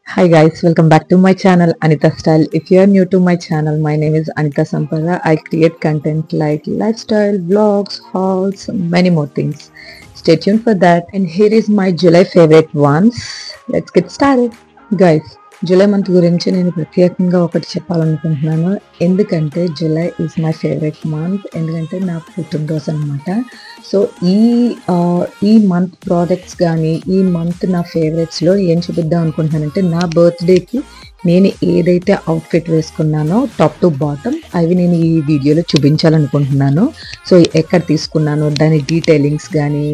Hi guys, welcome back to my channel Anita Style. If you are new to my channel, my name is Anita Sampada. I create content like lifestyle, vlogs, hauls, many more things. Stay tuned for that. And here is my July favorite ones. Let's get started. Guys, July month గురించి నేను ప్రత్యేకంగా ఒకటి చెప్పాలనుకుంటున్నాను. ఎందుకంటే July is my favourite month. ఎందుకంటే నా పుట్టినరోజు అనమాట. సో ఈ మంత్ ప్రోడక్ట్స్ కానీ ఈ మంత్ నా ఫేవరెట్స్లో ఏం చూపిద్దాం అనుకుంటున్నానంటే నా బర్త్డేకి నేను ఏదైతే అవుట్ఫిట్ వేసుకున్నానో టాప్ టు బాటమ్ అవి నేను ఈ వీడియోలో చూపించాలనుకుంటున్నాను. సో ఎక్కడ తీసుకున్నానో దాని డీటెయిలింగ్స్ కానీ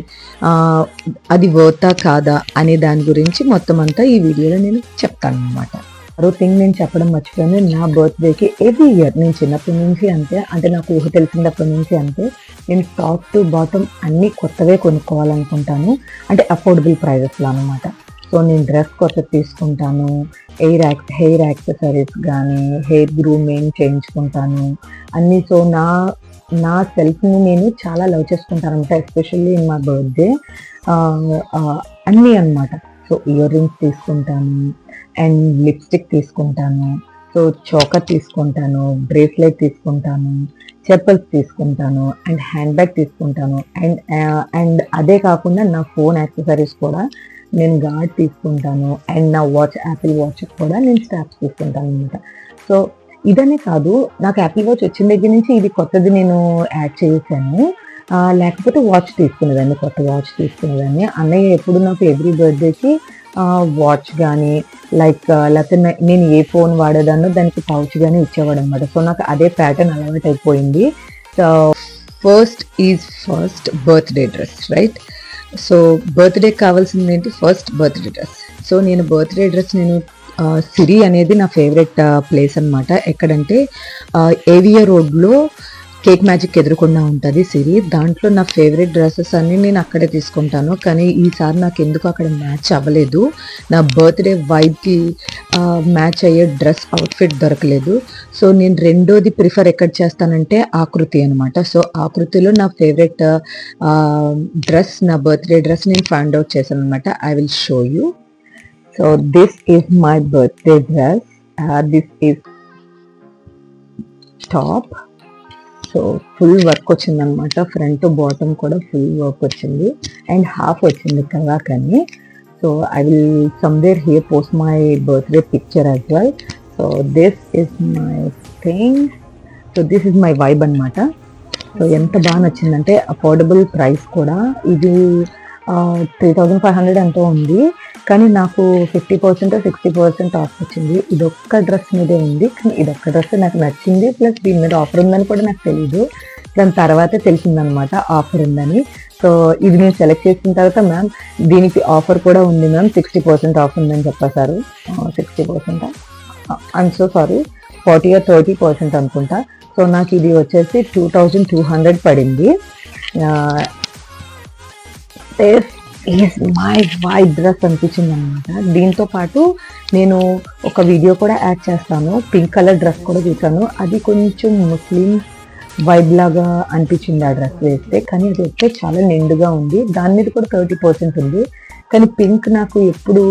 అది వర్తా కాదా అనే దాని గురించి మొత్తం అంతా ఈ వీడియోలో నేను చెప్తాను అనమాట. మరో థింగ్ నేను చెప్పడం మర్చిపోయాను, నా బర్త్డేకి ఎవ్రీ ఇయర్ నేను చిన్నప్పటి నుంచి అంటే నాకు ఊహ తెలిసినప్పటి నుంచి నేను టాప్ టు బాటమ్ అన్నీ కొత్తవే కొనుక్కోవాలనుకుంటాను. అంటే అఫోర్డబుల్ ప్రైజెస్లో అనమాట. సో నేను డ్రెస్ కొత్తది తీసుకుంటాను, హెయిర్ యాక్సెసరీస్ కానీ హెయిర్ గ్రూమింగ్ చేయించుకుంటాను అన్నీ. సో నా సెల్ఫ్ని నేను చాలా లవ్ చేసుకుంటాను అనమాట, ఎస్పెషల్లీ ఇన్ మై బర్త్డే అన్నీ అనమాట. సో ఇయర్ రింగ్స్ తీసుకుంటాను అండ్ లిప్స్టిక్ తీసుకుంటాను, సో చోకర్ తీసుకుంటాను, బ్రేస్లెట్ తీసుకుంటాను, చెప్పల్స్ తీసుకుంటాను అండ్ హ్యాండ్ బ్యాగ్ తీసుకుంటాను. అండ్ అదే కాకుండా నా ఫోన్ యాక్సెసరీస్ కూడా నేను గార్డ్ తీసుకుంటాను అండ్ నా వాచ్ యాపిల్ వాచ్ కూడా నేను స్ట్రాప్స్ తీసుకుంటాను అనమాట. సో ఇదనే కాదు, నాకు యాపిల్ వాచ్ వచ్చిన దగ్గర నుంచి ఇది కొత్తది నేను యాడ్ చేశాను. లేకపోతే వాచ్ తీసుకునేదాన్ని, కొత్త వాచ్ తీసుకునేదాన్ని. అన్నయ్య ఎప్పుడు నాకు ఎవ్రీ బర్త్డేకి వాచ్ కానీ లేకపోతే నేను ఏ ఫోన్ వాడేదాన్నో దానికి పౌచ్ కానీ ఇచ్చేవాడు అనమాట. సో నాకు అదే ప్యాటర్న్ అలవాటు అయిపోయింది. So first birthday dress, right? So birthday కావాల్సింది ఏంటి? First birthday dress. సో నేను బర్త్డే డ్రెస్ సిరి అనేది నా ఫేవరెట్ ప్లేస్ అనమాట. ఎక్కడంటే ఏవియా రోడ్లో కేక్ మ్యాజిక్ ఎదురుకుండా ఉంటుంది సిరి. దాంట్లో నా ఫేవరెట్ డ్రెస్సెస్ అన్నీ నేను అక్కడే తీసుకుంటాను. కానీ ఈసారి నాకు ఎందుకు అక్కడ మ్యాచ్ అవ్వలేదు, నా బర్త్డే వైబ్కి మ్యాచ్ అయ్యే డ్రెస్ అవుట్ఫిట్ దొరకలేదు. సో నేను రెండోది ప్రిఫర్ ఎక్కడ చేస్తానంటే ఆకృతి అనమాట. సో ఆకృతిలో నా ఫేవరెట్ డ్రెస్, నా బర్త్డే డ్రెస్ నేను ఫైండ్ అవుట్ చేశాను అనమాట. I will show you. So this is my birthday dress. This is top. So full work వచ్చింది అనమాట, ఫ్రంట్ బాటమ్ కూడా ఫుల్ వర్క్ వచ్చింది అండ్ హాఫ్ వచ్చింది కదా. కానీ so I will somewhere here post my birthday picture as well. So this is my thing. So this is my vibe అనమాట. So ఎంత బాగా నచ్చిందంటే అఫోర్డబుల్ ప్రైస్ కూడా. ఇది 3500 ఎంతో ఉంది, కానీ నాకు 50% 60% ఆఫ్ వచ్చింది. ఇదొక్క డ్రెస్ మీదే ఉంది, కానీ ఇదొక్క డ్రెస్ నాకు నచ్చింది. ప్లస్ దీని మీద ఆఫర్ ఉందని కూడా నాకు తెలీదు, దాని తర్వాతే తెలిసిందనమాట ఆఫర్ ఉందని. సో ఇది నేను సెలెక్ట్ చేసిన తర్వాత మ్యామ్ దీనికి ఆఫర్ కూడా ఉంది మ్యామ్, 60% ఆఫ్ ఉందని చెప్పేశారు. 60%, ఐఎమ్ సో సారీ, 40 or 30% అనుకుంటా. సో నాకు ఇది వచ్చేసి 2200 పడింది. This is my vibe dress అనిపించింది అనమాట. దీంతో పాటు నేను ఒక వీడియో కూడా యాడ్ చేస్తాను, పింక్ కలర్ డ్రెస్ కూడా చూసాను. అది కొంచెం ముస్లిం వైబ్ లాగా అనిపించింది ఆ డ్రెస్ వేస్తే, కానీ అది అయితే చాలా నిండుగా ఉంది. దాని మీద కూడా 30% ఉంది, కానీ పింక్ నాకు ఎప్పుడు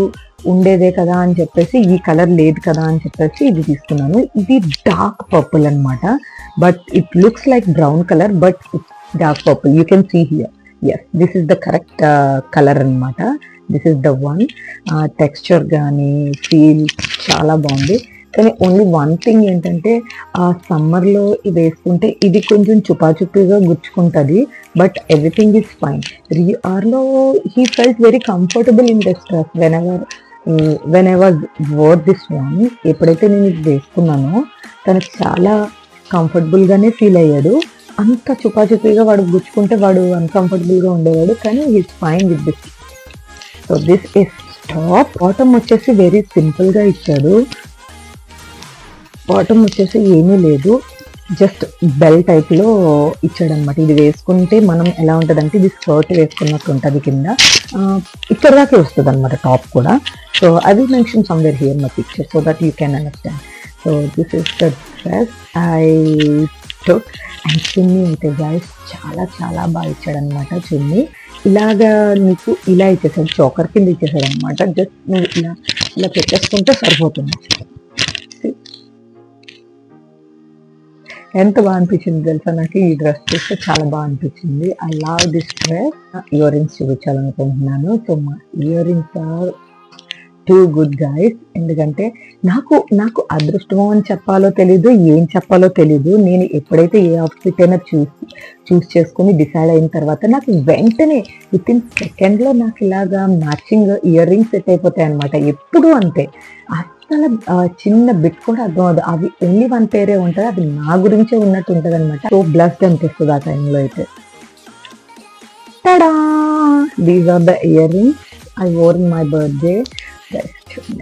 ఉండేదే కదా అని చెప్పేసి, ఈ కలర్ లేదు కదా అని చెప్పేసి ఇది తీసుకున్నాను. ఇది డార్క్ పర్పుల్ అనమాట, but it looks like brown colour, but it's dark purple. You can see here. Yes, this is the correct colour అనమాట. This is the one. Texture కానీ ఫీల్ చాలా బాగుంది. కానీ ఓన్లీ వన్ థింగ్ ఏంటంటే ఆ సమ్మర్లో ఇది వేసుకుంటే ఇది కొంచెం చుపాచుపిగా గుచ్చుకుంటుంది, బట్ ఎవ్రీథింగ్ ఈజ్ ఫైన్. రిఆర్లో he felt very comfortable in this dress when I was wore this one. ఎప్పుడైతే నేను ఇది వేసుకున్నానో తనకు చాలా కంఫర్టబుల్గానే ఫీల్ అయ్యాడు. అంత చుపాచుపిగా వాడు గుచ్చుకుంటే వాడు అన్కంఫర్టబుల్గా ఉండేవాడు, కానీ is fine with this. So this is top. Bottom వచ్చేసి వెరీ సింపుల్గా ఇచ్చాడు. బాటమ్ వచ్చేసి ఏమీ లేదు, జస్ట్ బెల్ టైప్లో ఇచ్చాడు అనమాట. ఇది వేసుకుంటే మనం ఎలా ఉంటుందంటే ఇది స్కర్ట్ వేసుకున్నట్టు ఉంటుంది, కింద ఇక్కడ దాకే వస్తుంది అనమాట టాప్ కూడా. So I will mention somewhere here my picture so that you can understand. So this is the dress I took. And చున్నీ అయితే గైస్ చాలా చాలా బాగా ఇచ్చాడు అనమాట. చున్నీ ఇలాగా నీకు ఇలా ఇచ్చేసాడు, చోకర్ కింద ఇచ్చేసాడు అనమాట. జస్ట్ నువ్వు ఇలా ఇలా పెట్టేసుకుంటే సరిపోతుంది. ఎంత బాగా అనిపించింది తెలుసా నాకు ఈ డ్రెస్ చూస్తే, చాలా బాగా అనిపించింది. I love this dress. Earrings చూపించాలనుకుంటున్నాను. సో మా earrings are too good guys. ఎందుకంటే నాకు అదృష్టమో అని చెప్పాలో తెలీదు, ఏం చెప్పాలో తెలీదు. నేను ఎప్పుడైతే ఏ అవుట్ఫిట్ అయినా చూస్ చేసుకుని డిసైడ్ అయిన తర్వాత నాకు వెంటనే విత్ ఇన్ సెకండ్లో నాకు ఇలాగా మ్యాచింగ్ ఇయర్ రింగ్స్ సెట్ అయిపోతాయి అనమాట. ఎప్పుడు అంతే, అసలు చిన్న బిట్ కూడా అర్థం అవ్వదు. అవి ఓన్లీ వన్ పేరే ఉంటుంది, అది నా గురించే ఉన్నట్టు ఉంటుంది అనమాట. సో బ్లస్డ్ అనిపిస్తుంది ఆ టైంలో అయితే. Tada, these are the earrings I wore in my birthday.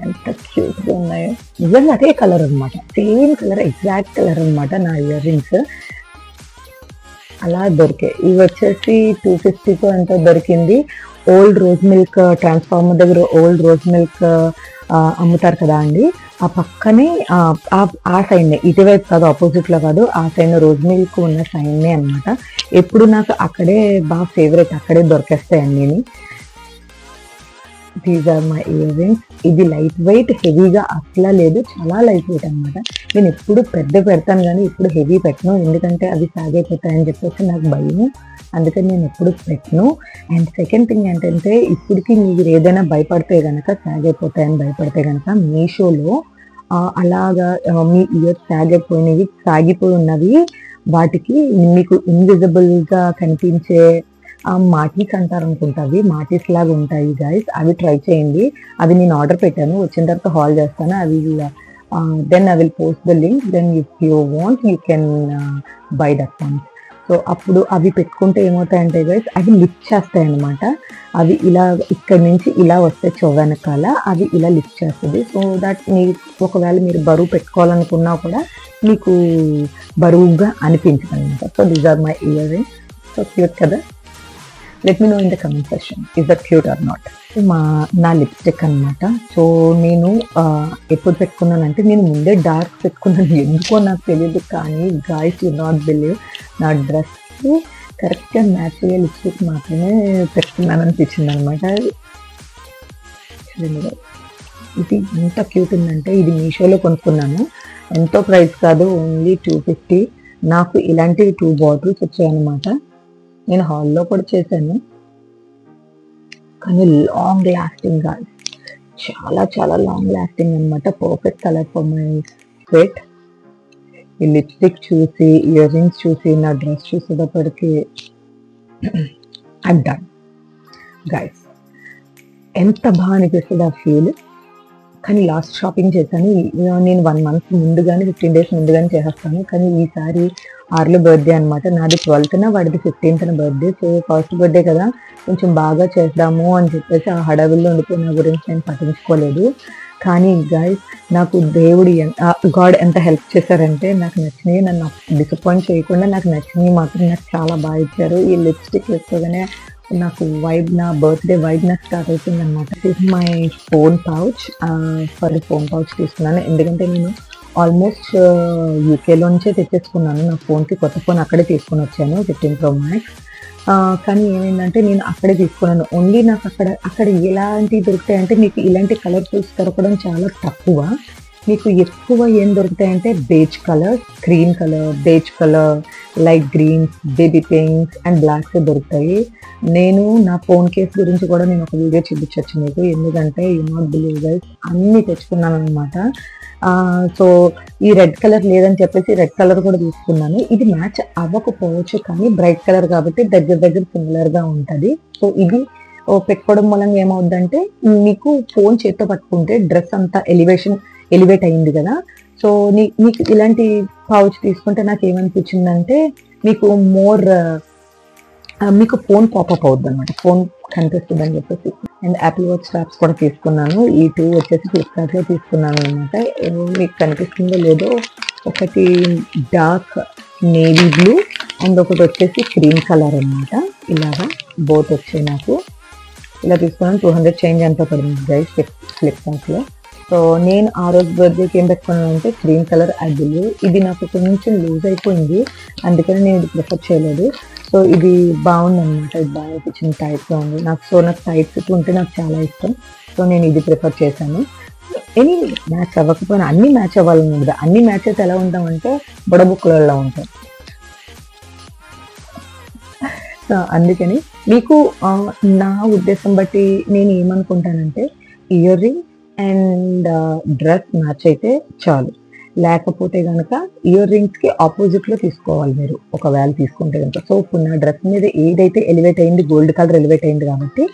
ఎంత క్యూట్గా ఉన్నాయో, నిజంగా అదే కలర్ అనమాట, సేమ్ కలర్, ఎగ్జాక్ట్ కలర్ అనమాట నా ఇయర్ రింగ్స్. అలా దొరికాయి. ఇవి వచ్చేసి 250 ఎంతో దొరికింది. ఓల్డ్ రోజ్ మిల్క్ ట్రాన్స్ఫార్మర్ దగ్గర ఓల్డ్ రోజ్ మిల్క్ అమ్ముతారు కదా అండి, ఆ పక్కనే ఆ సైడ్నే, ఇటువైపు కాదు, ఆపోజిట్లో కాదు, ఆ సైడ్ రోజ్ మిల్క్ ఉన్న సైడ్నే అనమాట. ఎప్పుడు నాకు అక్కడే బాగా ఫేవరెట్, అక్కడే దొరికేస్తాయి అన్నీ. These are my earrings. ఇది లైట్ వెయిట్, హెవీగా అసలా లేదు, చాలా లైట్ వెయిట్ అనమాట. నేను ఎప్పుడు పెద్ద పెడతాను కానీ ఇప్పుడు హెవీ పెట్టను, ఎందుకంటే అవి సాగైపోతాయని చెప్పేసి నాకు భయం, అందుకని నేను ఎప్పుడు పెట్టను. అండ్ సెకండ్ థింగ్ ఏంటంటే, ఇప్పటికి మీరు ఏదైనా భయపడితే కనుక, సాగైపోతాయని భయపడితే కనుక, మీషోలో అలాగా మీ ఇయర్ సాగిపోయి ఉన్నవి, వాటికి మీకు ఇన్విజిబుల్గా కనిపించే మాటీస్ అంటారు అనుకుంటా, అవి మాటీస్ లాగా ఉంటాయి గైస్. అవి ట్రై చేయండి. అవి నేను ఆర్డర్ పెట్టాను, వచ్చిన తర్వాత హాల్ చేస్తాను. అవి then I will post the link, then if you want you can buy that ones. So అప్పుడు అవి పెట్టుకుంటే ఏమవుతాయంటే గైస్, అవి లిఫ్ట్ చేస్తాయి అనమాట. అవి ఇలా ఇక్కడ నుంచి ఇలా వస్తే వెనకాల అవి ఇలా లిఫ్ట్ చేస్తుంది. సో దట్ ఒకవేళ మీరు బరువు పెట్టుకోవాలనుకున్నా కూడా మీకు బరువుగా అనిపించదు అనమాట. So these are my earrings. So cute కదా. Let me know in the comment section, is that cute or not. నా లిప్స్టిక్ అనమాట. సో నేను ఎప్పుడు పెట్టుకున్నానంటే, నేను ముందే డార్క్ పెట్టుకున్నాను, ఎందుకో నాకు తెలియదు. కానీ గాయ్స్ యు నాట్ బిలీవ్, నా డ్రెస్కి కరెక్ట్గా మ్యాచ్ అయ్యే లిప్స్టిక్ మాత్రమే పెట్టుకున్నాను అనిపించింది అనమాట. ఇది ఎంత క్యూట్ ఉందంటే, ఇది మీషోలో కొనుక్కున్నాను, ఎంతో ప్రైస్ కాదు, ఓన్లీ 250. నాకు ఇలాంటివి 2 బాటిల్స్ వచ్చాయన్నమాట. నేను హాల్లో కూడా చేశాను, కానీ లాంగ్ లాస్టింగ్ కాదు, చాలా చాలా లాంగ్ లాస్టింగ్ అనమాట. Perfect colour for my sweat. ఈ లిప్స్టిక్ చూసి, ఇయర్ రింగ్స్ చూసి, నా డ్రెస్ చూసేటప్పటికి ఐమ్ డన్ గైస్. ఎంత బాగా అనిపిస్తుంది ఆ ఫీల్. కానీ లాస్ట్ షాపింగ్ చేశాను నేను 1 మంత్ ముందుగానే, 15 డేస్ ముందుగానే చేసేస్తాను. కానీ ఈసారి ఆర్లో బర్త్డే అనమాట, నాది 12th, వాడిది 15th birthday. So first birthday కదా, కొంచెం బాగా చేద్దాము అని చెప్పేసి ఆ హడావిల్లో ఉండిపోయి నా గురించి నేను పట్టించుకోలేదు. కానీ గైస్, నాకు దేవుడు గాడ్ ఎంత హెల్ప్ చేశారంటే, నాకు నచ్చినవి, నన్ను డిసప్పాయింట్ చేయకుండా నాకు నచ్చినవి మాత్రం నాకు చాలా బాగా ఇచ్చారు. ఈ లిప్స్టిక్ వేసుకోగానే నాకు నా బర్త్డే వైబ్ నాకు స్టార్ట్ అవుతుంది అనమాట. This my phone pouch. Phone pouch తీసుకున్నాను, ఎందుకంటే నేను ఆల్మోస్ట్ యూకేలో నుంచే తెచ్చేసుకున్నాను. నా ఫోన్కి కొత్త ఫోన్ అక్కడే తీసుకొని వచ్చాను, 15 Pro Max. కానీ ఏమైందంటే, నేను అక్కడే తీసుకున్నాను. ఓన్లీ నాకు అక్కడ ఎలాంటివి దొరుకుతాయంటే, మీకు ఇలాంటి కలర్ఫుల్స్ దొరకడం చాలా తక్కువ. మీకు ఎక్కువ ఏం దొరుకుతాయంటే beige colour, cream colour, beige colour, light greens, baby pinks and blacks దొరుకుతాయి. నేను నా ఫోన్ కేస్ గురించి కూడా నేను ఒక వీడియో చూపించవచ్చు మీకు, ఎందుకంటే యు నాట్ బిలీవ్ గైస్, అన్నీ తెచ్చుకున్నాను అనమాట. సో ఈ రెడ్ కలర్ లేదని చెప్పేసి రెడ్ కలర్ కూడా తీసుకున్నాను. ఇది మ్యాచ్ అవ్వకపోవచ్చు, కానీ బ్రైట్ కలర్ కాబట్టి దగ్గర సిమిలర్గా ఉంటుంది. సో ఇది పెట్టుకోవడం మూలంగా ఏమవుద్దంటే, మీకు ఫోన్ చేత్తో పట్టుకుంటే డ్రెస్ అంతా ఎలివేట్ అయింది కదా. సో మీకు ఇలాంటి పౌచ్ తీసుకుంటే నాకు ఏమనిపించిందంటే, మీకు ఫోన్ పాపప్ అవుద్ది అనమాట, ఫోన్ కనిపిస్తుంది అని చెప్పేసి. అండ్ యాపిల్ వాచ్ స్ట్రాప్స్ కూడా తీసుకున్నాను. ఈ 2 వచ్చేసి ఫ్లిప్కార్ట్లో తీసుకున్నాను అనమాట. మీకు కనిపిస్తుందో లేదో, ఒకటి డార్క్ నేవీ బ్లూ అండ్ ఒకటి వచ్చేసి క్రీమ్ కలర్ అనమాట. ఇలాగా బోత్ వచ్చాయి నాకు. ఇలా తీసుకున్నాను. 200 చేంజ్ ఎంతో పడింది గైస్ ఫ్లిప్కార్ట్లో. సో నేను ఆ రోజు బర్త్డేకి ఏం పెట్టుకున్నాను అంటే క్రీమ్ కలర్ ఐ బిలీవ్. ఇది నాకు కొంచెం లూజ్ అయిపోయింది, అందుకని నేను ఇది ప్రిఫర్ చేయలేదు. సో ఇది బాగుంది అనమాట, ఇది బాగా అనిపించింది, టైట్గా ఉంది నాకు. సో నాకు టైట్ ఫిట్ ఉంటే నాకు చాలా ఇష్టం, సో నేను ఇది ప్రిఫర్ చేశాను. ఎనీ మ్యాచ్ అవ్వకపోయినా అన్ని మ్యాచ్ అవ్వాలని ఉండదు. అన్ని మ్యాచ్ అయితే ఎలా ఉంటామంటే బుడబుక్కులలో ఉంటాం. సో అందుకని మీకు నా ఉద్దేశం బట్టి నేను ఏమనుకుంటానంటే earring and dress match అయితే చాలు. లేకపోతే కనుక ఇయర్ రింగ్స్కి ఆపోజిట్లో తీసుకోవాలి మీరు ఒకవేళ తీసుకుంటే కనుక. సో ఇప్పుడు నా డ్రెస్ మీద ఏదైతే ఎలివేట్ అయింది గోల్డ్ కలర్ ఎలివేట్ అయింది కాబట్టి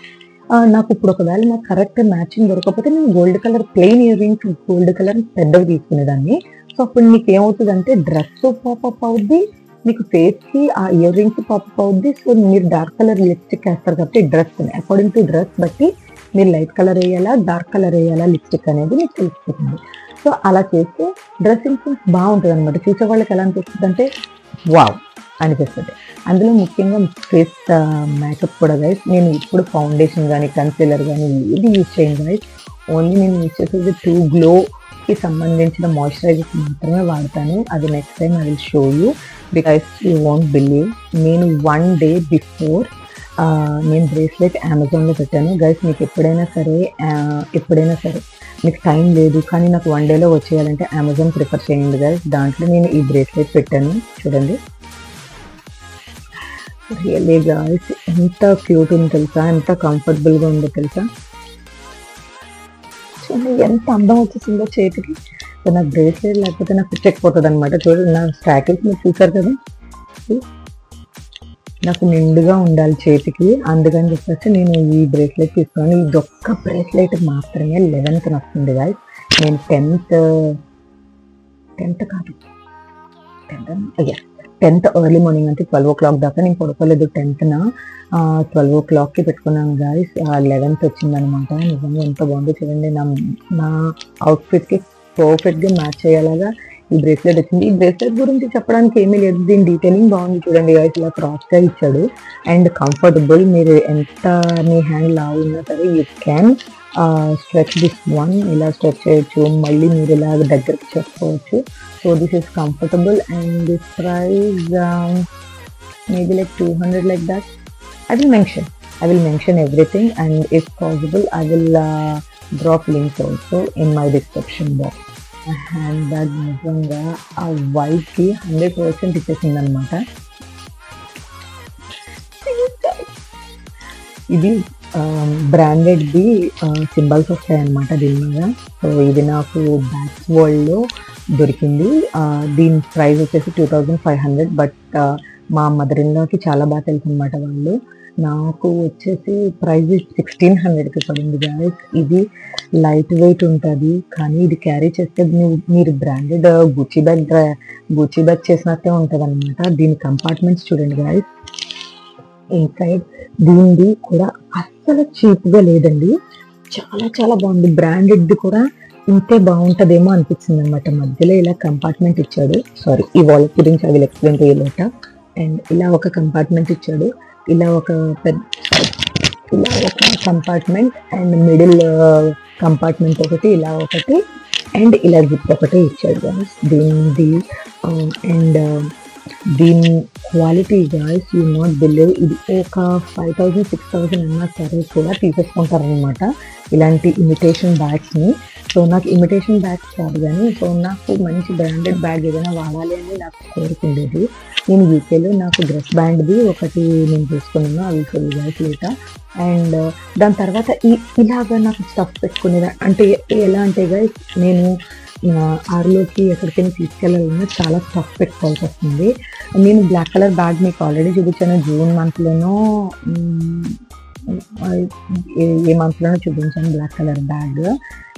నాకు ఇప్పుడు ఒకవేళ నాకు కరెక్ట్ మ్యాచింగ్ దొరకకపోతే నేను gold colour plain ear rings gold colour పెద్దవి తీసుకునేదాన్ని. సో అప్పుడు మీకు ఏమవుతుందంటే డ్రెస్ పాపప్ అవుద్ది, మీకు ఫేస్కి ఆ ఇయర్ రింగ్స్ పాపప్ అవుద్ది. సో మీరు డార్క్ కలర్ లిప్స్టిక్ వేస్తారు కాబట్టి డ్రెస్ అకార్డింగ్ టు డ్రెస్ బట్టి మీరు లైట్ కలర్ వేయాలా డార్క్ కలర్ వేయాలా లిప్స్టిక్ అనేది మీకు తెలిసిపోతుంది. సో అలా చేస్తే డ్రెస్సింగ్ సెన్స్ బాగుంటుంది అనమాట. చూసే వాళ్ళకి ఎలా అనిపిస్తుంది అంటే వావ్ అనిపిస్తుంది. అందులో ముఖ్యంగా ఫేస్ మేకప్ కూడా గైస్ నేను ఇప్పుడు ఫౌండేషన్ కానీ కన్సీలర్ కానీ ఏది యూజ్ చేయను గైస్. ఓన్లీ నేను యూజ్ చేసేది టూ గ్లోకి సంబంధించిన మాయిశ్చరైజర్స్ మాత్రమే వాడతాను. అది next time I will show you because you won't believe. నేను 1 day బిఫోర్ నేను బ్రేస్లెట్ అమెజాన్లో పెట్టాను గైస్. మీకు ఎప్పుడైనా సరే మీకు టైం లేదు కానీ నాకు 1 dayలో వచ్చేయాలంటే అమెజాన్ ప్రిఫర్ చేయండి గైస్. దాంట్లో నేను ఈ బ్రేస్లెట్ పెట్టాను చూడండి. రియల్లీ గైస్ ఎంత క్యూట్ ఉందో తెలుసా, ఎంత కంఫర్టబుల్గా ఉందో తెలుసా. చూడండి ఎంత అందం వచ్చేసిందో చేతికి. సో నాకు బ్రేస్లెట్ లేకపోతే నాకు పిచ్చెక్కిపోతుంది అనమాట. చూడండి నా స్టాకిల్స్ మీరు చూసారు కదా, నాకు నిండుగా ఉండాలి చేతికి. అందుకని చెప్పేసి నేను ఈ బ్రేస్లెట్ తీసుకున్నాను. ఇది ఒక్క బ్రేస్లెట్ మాత్రమే 11th వస్తుంది గాయస్. నేను 10th కాదు 10th ఎర్లీ మార్నింగ్ అంటే 12 o'clock దాకా నేను పడుకోలేదు. 10th 12 o'clockకి పెట్టుకున్నాను గాయస్. 11th వచ్చిందనమాట. నిజంగా ఎంత బాగుందో చూడండి. నా అవుట్ఫిట్కి పర్ఫెక్ట్గా మ్యాచ్ అయ్యేలాగా ఈ బ్రేస్లెట్ వచ్చింది. ఈ బ్రేస్లెట్ గురించి చెప్పడానికి ఏమీ లేదు, దీని డీటెయిలింగ్ బాగుంది చూడండి గైస్. ఇలా క్రాస్గా ఇచ్చాడు అండ్ కంఫర్టబుల్. మీరు ఎంత మీ హ్యాండ్ లావు ఉన్నా సరే you can stretch this one. ఇలా స్ట్రెచ్ చేయొచ్చు, మళ్ళీ మీరు ఇలా దగ్గరికి చేసుకోవచ్చు. So this is comfortable and this price maybe like 200 like that. I will mention everything and if possible I will drop links also in my description box. Hand bag నిజంగా ఆ వైట్కి 100% ఇచ్చేసింది అనమాట. ఇది బ్రాండెడ్ది సింబల్స్ వస్తాయన్నమాట దీని మీద. సో ఇది నాకు బ్యాగ్స్ వరల్డ్లో దొరికింది. దీని ప్రైస్ వచ్చేసి 2500. బట్ మా మదర్ ఇన్ లాకి చాలా బాగా తెలుసు అనమాట వాళ్ళు. నాకు వచ్చేసి ప్రైస్ 1600కి పడింది గాయస్. ఇది లైట్ వెయిట్ ఉంటుంది కానీ ఇది క్యారీ చేస్తే మీరు బ్రాండెడ్ గుచ్చి బ్యాగ్ చేసినట్టే ఉంటుంది అనమాట. దీని కంపార్ట్మెంట్స్ చూడండి గాయస్. ఇన్సైడ్ దీనిది కూడా అస్సలు చీప్గా లేదండి, చాలా చాలా బాగుంది. బ్రాండెడ్ది కూడా ఇంతే బాగుంటుందేమో అనిపించింది అనమాట. మధ్యలో ఇలా కంపార్ట్మెంట్ ఇచ్చాడు. సారీ, ఈ వాలెట్ గురించి I will explain to you later. And ఇలా ఒక కంపార్ట్మెంట్ ఇచ్చాడు, ఇలా ఒక కంపార్ట్మెంట్ అండ్ మిడిల్ కంపార్ట్మెంట్ ఒకటి, ఇలా ఒకటి అండ్ ఇలా జిప్ ఒకటి ఇచ్చాడు గాయస్. దీనిది అండ్ దీని quality guys you not believe. ఇది ఒక 5000-6000 అన్నా సరే కూడా తీసేసుకుంటారనమాట ఇలాంటి ఇమిటేషన్ బ్యాగ్స్ని. సో నాకు ఇమిటేషన్ బ్యాగ్స్ కాదు కానీ సో నాకు మంచి బ్రాండెడ్ బ్యాగ్ ఏదైనా వాడాలి అని నాకు కోరుకుండేది. నేను యూకేలో నాకు డ్రెస్ బ్యాండ్ది ఒకటి నేను తీసుకున్నాను, అవి ఫుల్ గాయస్ లేటర్. అండ్ దాని తర్వాత ఇలాగా నాకు స్టఫ్ పెట్టుకునేది. అంటే ఎలా అంటే గాయస్ నేను ఆరులోకి ఎక్కడికైనా తీసుకెళ్ళాలన్నా చాలా స్టఫ్ పెట్టుకోవాల్సి వస్తుంది. నేను బ్లాక్ కలర్ బ్యాగ్ మీకు ఆల్రెడీ చూపించాను, జూన్ మంత్లోనో ఏ మంత్లోనో చూపించాను. బ్లాక్ కలర్ బ్యాగ్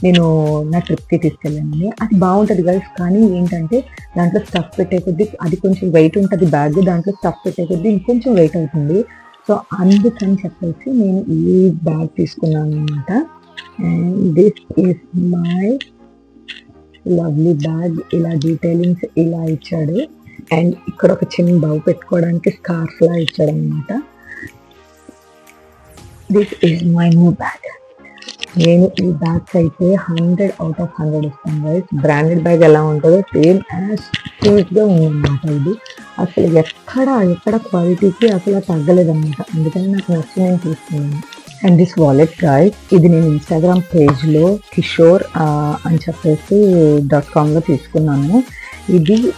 నేను నా ట్రిప్కి తీసుకెళ్ళాను. అది బాగుంటుంది గైస్. కానీ ఏంటంటే దాంట్లో స్టఫ్ పెట్టే కొద్దీ అది కొంచెం వెయిట్ ఉంటుంది బ్యాగ్, దాంట్లో స్టఫ్ పెట్టే కొద్దీ ఇంకొంచెం వెయిట్ అవుతుంది. సో అందుకని చెప్పేసి నేను ఈ బ్యాగ్ తీసుకున్నాను అనమాట. And this is my lovely bag. ఇలా డీటెయిలింగ్స్ ఇలా ఇచ్చాడు అండ్ ఇక్కడ ఒక చిన్న బౌ పెట్టుకోవడానికి స్కార్ఫ్ లా ఇచ్చాడు అనమాట. This is my new bag. నేను ఈ బ్యాగ్స్ అయితే 100/100 ఇస్తాను గైస్. బ్రాండెడ్ బ్యాగ్ ఎలా ఉంటుందో సేమ్ యాజ్ గా ఉందన్నమాట. ఇది అసలు ఎక్కడ క్వాలిటీకి అసలు తగ్గలేదన్నమాట. అందుకని నాకు నచ్చి నేను తీసుకున్నాను. అండ్ దిస్ వాలెట్ గైస్, ఇది నేను ఇన్స్టాగ్రామ్ పేజ్లో కిషోర్ అని చెప్పేసి .comలో తీసుకున్నాను.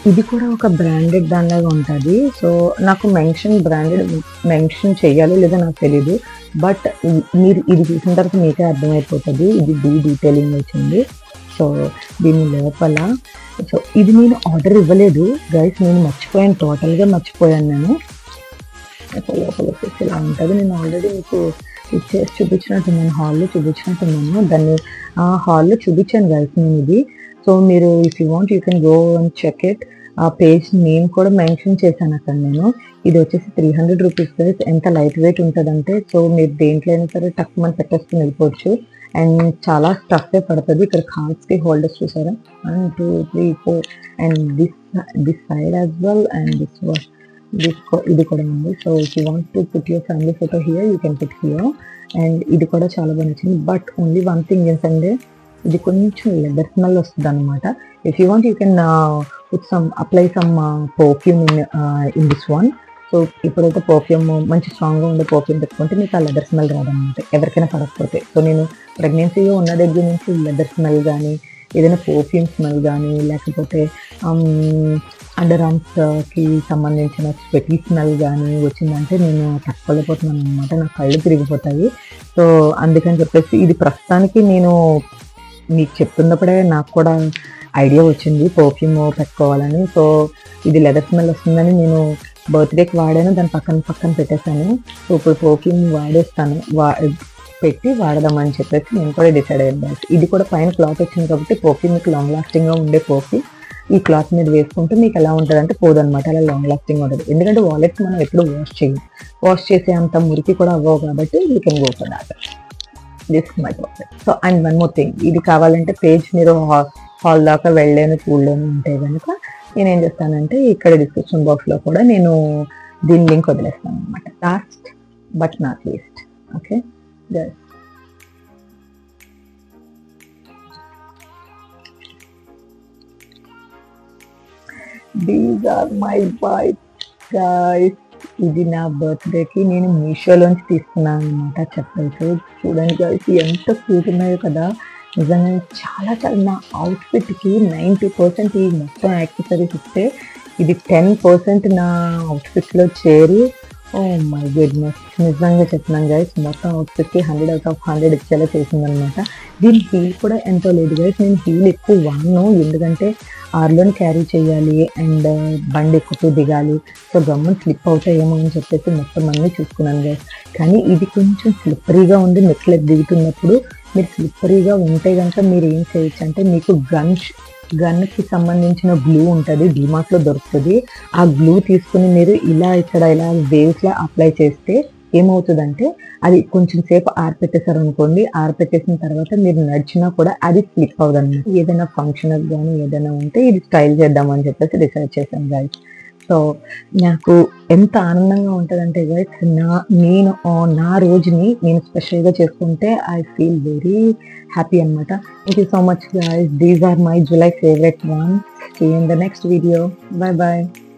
ఇది కూడా ఒక బ్రాండెడ్ దానిలాగా ఉంటుంది. సో నాకు మెన్షన్ చేయాలి లేదా నాకు తెలీదు, బట్ మీరు ఇది చూసిన తర్వాత మీకే అర్థమైపోతుంది. ఇది డీటెయిలింగ్ వచ్చింది. సో దీని లోపల, సో ఇది నేను ఆర్డర్ ఇవ్వలేదు గైస్, నేను మర్చిపోయాను, టోటల్గా మర్చిపోయాను నేను. లోపల వచ్చేసి ఇలా ఉంటుంది. నేను ఆల్రెడీ మీకు ఇచ్చేసి చూపించినట్టున్నాను, హాల్లో చూపించినట్టున్నాను. దాన్ని హాల్లో చూపించాను గైస్ నేను ఇది. సో మీరు if you want you can go and check it. ఆ పేజ్ నేమ్ కూడా మెన్షన్ చేశాను అక్కడ నేను. ఇది వచ్చేసి 300 రూపీస్ గైస్. ఎంత లైట్ వెయిట్ ఉంటుందంటే, సో మీరు దేంట్లో అయినా సరే టక్కుమని పెట్టేసుకుని వెళ్ళిపోవచ్చు. అండ్ చాలా స్టఫే పడుతుంది. ఇక్కడ కార్డ్స్కి హోల్డర్స్ చూసారా, 1 2 3 4 and this side as well and ఇది కూడా ఉంది. So if you want to put your family photo here you can put here. And ఇది కూడా చాలా బాగా నచ్చింది. బట్ ఓన్లీ వన్ థింగ్ ఏంటంటే, ఇది కొంచెం లెదర్ స్మెల్ వస్తుంది అనమాట. If you want you can apply some perfume in this one. So ఇప్పుడైతే పర్ఫ్యూమ్ మంచి స్ట్రాంగ్గా ఉండే పర్ఫ్యూమ్ పెట్టుకుంటే మీకు ఆ లెదర్ స్మెల్ రాదనమాట, ఎవరికైనా పడకపోతే. సో నేను ప్రెగ్నెన్సీగా ఉన్న దగ్గర నుంచి లెదర్ స్మెల్ కానీ, ఏదైనా పర్ఫ్యూమ్ స్మెల్ కానీ, లేకపోతే అండర్ ఆర్మ్స్కి సంబంధించిన స్వెటీ స్మెల్ కానీ వచ్చిందంటే నేను తట్టుకోలేకపోతున్నాను అనమాట, నా కళ్ళు తిరిగిపోతాయి. సో అందుకని చెప్పేసి ఇది ప్రస్తుతానికి నేను మీకు చెప్తున్నప్పుడే నాకు కూడా ఐడియా వచ్చింది పర్ఫ్యూమ్ పెట్టుకోవాలని. సో ఇది లెదర్ స్మెల్ వస్తుందని నేను బర్త్డేకి వాడాను, దాని పక్కన పెట్టేశాను. సో ఇప్పుడు పర్ఫ్యూమ్ పెట్టి వాడదామని చెప్పేసి నేను కూడా డిసైడ్ అయ్యాను. ఇది కూడా పైన క్లాత్ వచ్చింది కాబట్టి పర్ఫ్యూమ్ మీకు లాంగ్ లాస్టింగ్గా ఉండే పర్ఫ్యూమ్ ఈ క్లాత్ మీద వేసుకుంటే మీకు ఎలా ఉంటుంది అంటే పోదనమాట, అలా లాంగ్ లాస్టింగ్ ఉంటుంది. ఎందుకంటే వాలెట్స్ మనం ఎప్పుడు వాష్ చేసే అంత మురికి కూడా అవ్వవు కాబట్టి you can go for that. This my wallet. So and one more thing, ఇది కావాలంటే పేజ్ మీరు హాల్ దాకా చూడలేను ఉంటే కనుక నేనేం చేస్తానంటే ఇక్కడ డిస్క్రిప్షన్ బాక్స్లో కూడా నేను దీని లింక్ వదిలేస్తాను అనమాట. Last but not least, okay guys. These are my vibes guys. ఇది నా బర్త్డేకి నేను మీషోలోంచి తీసుకున్నాను అనమాట చెప్పల్స్. చూడండి గైస్ ఎంత క్యూట్ ఉన్నాయో కదా, నిజంగా చాలా నా అవుట్ఫిట్కి 90% ఈ మొత్తం యాక్సెసరీస్ ఇస్తే ఇది 10% నా అవుట్ఫిట్లో చేరి, ఓ మై గుడ్నెస్, నిజంగా చెప్తున్నాను గైస్, మొత్తం అవుట్ఫిట్కి 100 out of 100 ఇచ్చేలా చేసిందనమాట. దీని హీల్ కూడా ఎంతో లేదు గైస్. నేను హీల్ ఎక్కువ వాడను, ఎందుకంటే ఆర్లోని క్యారీ చేయాలి అండ్ బండి ఎక్కుతూ దిగాలి, సో గమ్మున స్లిప్ అవుతాయేమో అని చెప్పేసి మొత్తం అన్నీ చూసుకున్నాను గైస్. కానీ ఇది కొంచెం స్లిప్పరీగా ఉంది. మెట్లు దిగుతున్నప్పుడు మీరు స్లిప్పరీగా ఉంటే కనుక మీరు ఏం చేయొచ్చు అంటే, మీకు గన్కి సంబంధించిన గ్లూ ఉంటుంది, డిమార్ట్లో దొరుకుతుంది. ఆ గ్లూ తీసుకుని మీరు ఇలా వేవ్స్లా అప్లై చేస్తే ఏమవుతుందంటే, అది కొంచెం సేపు ఆరిపెట్టేశారు అనుకోండి, ఆరిపెట్టేసిన తర్వాత మీరు నడిచినా కూడా అది స్లిప్ అవ్వదన్నమాట. ఏదైనా ఫంక్షన్ కానీ ఏదైనా ఉంటే ఇది స్టైల్ చేద్దామని చెప్పేసి డిసైడ్ చేశాను గైస్. సో నాకు ఎంత ఆనందంగా ఉంటుందంటే గైస్, నేను నా రోజుని నేను స్పెషల్గా చేసుకుంటే ఐ ఫీల్ వెరీ హ్యాపీ అనమాట. Thank you so much guys. These are my July favourite one. See you in the next video. Bye bye.